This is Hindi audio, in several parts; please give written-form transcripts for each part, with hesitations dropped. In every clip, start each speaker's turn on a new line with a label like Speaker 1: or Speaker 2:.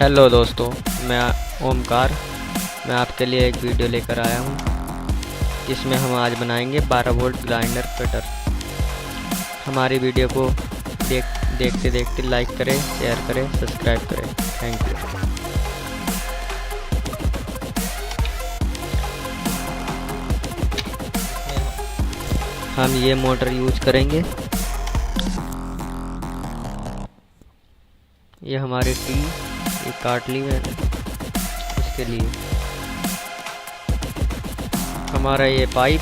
Speaker 1: हेलो दोस्तों, मैं ओमकार। मैं आपके लिए एक वीडियो लेकर आया हूँ जिसमें हम आज बनाएंगे 12 वोल्ट ग्राइंडर कटर। हमारी वीडियो को देखते देखते लाइक करें, शेयर करें, सब्सक्राइब करें। Thank you. हम ये मोटर यूज करेंगे। ये हमारी टी ये काट ली मैंने इसके लिए। हमारा ये पाइप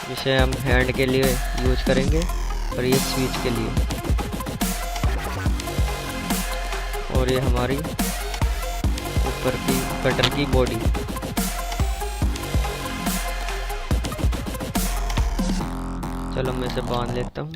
Speaker 1: जिसे हम हैंड के लिए यूज करेंगे और ये स्विच के लिए। और ये हमारी ऊपर की कटर की बॉडी। चलो मैं इसे बांध लेता हूँ।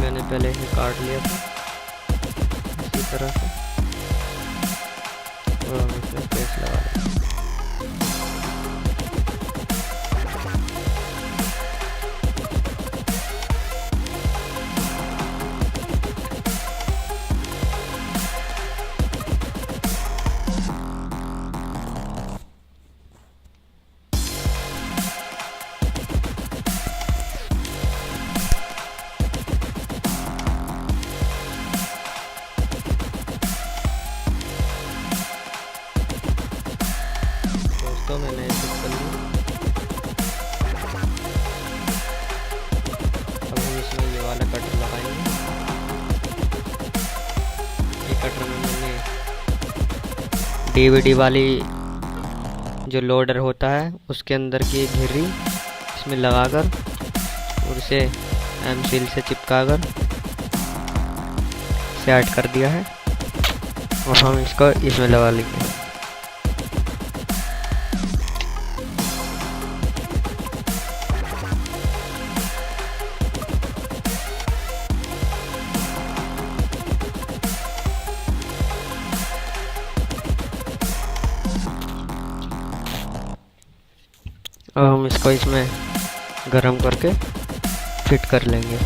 Speaker 1: मैंने पहले ही काट लिया था इसी तरह से और हम इसमें पेस्ट लगा देंगे। तो मैंने ऐसे कर लिया। अब हम इसमें ये वाला कटर लगाएंगे। ये कटर में मैंने डीवीडी वाली जो लोडर होता है उसके अंदर की घिर्री इसमें लगाकर और इसे एम सील से चिपकाकर सेट कर दिया है। अब हम इसको इसमें लगा लेंगे। अब हम इसको इसमें गरम करके फिट कर लेंगे।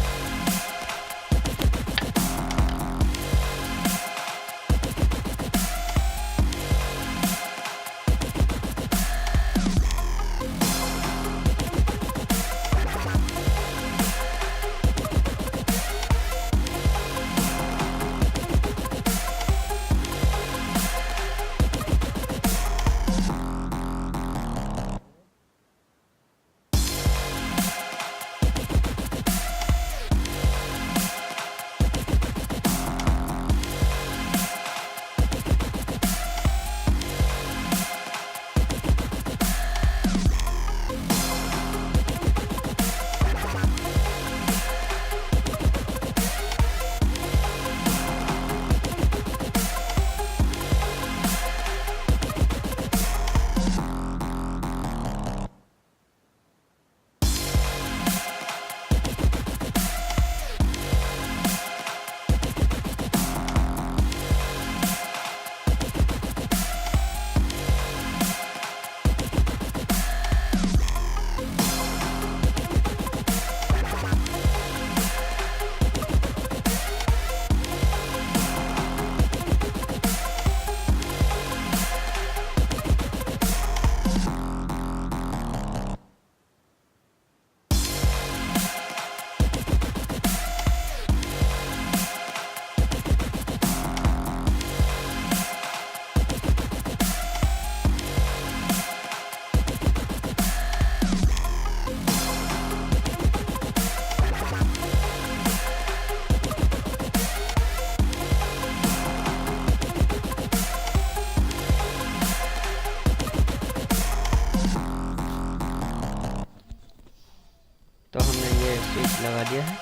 Speaker 1: गया है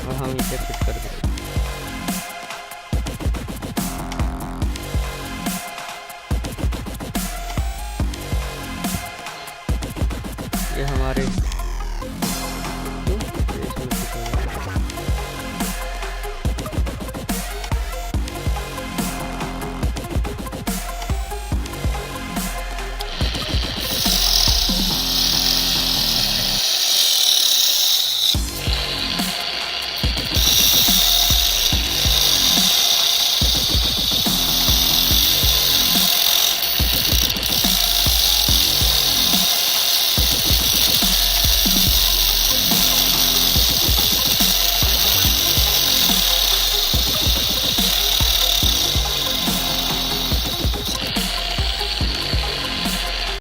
Speaker 1: और हम इसे फिट कर देंगे।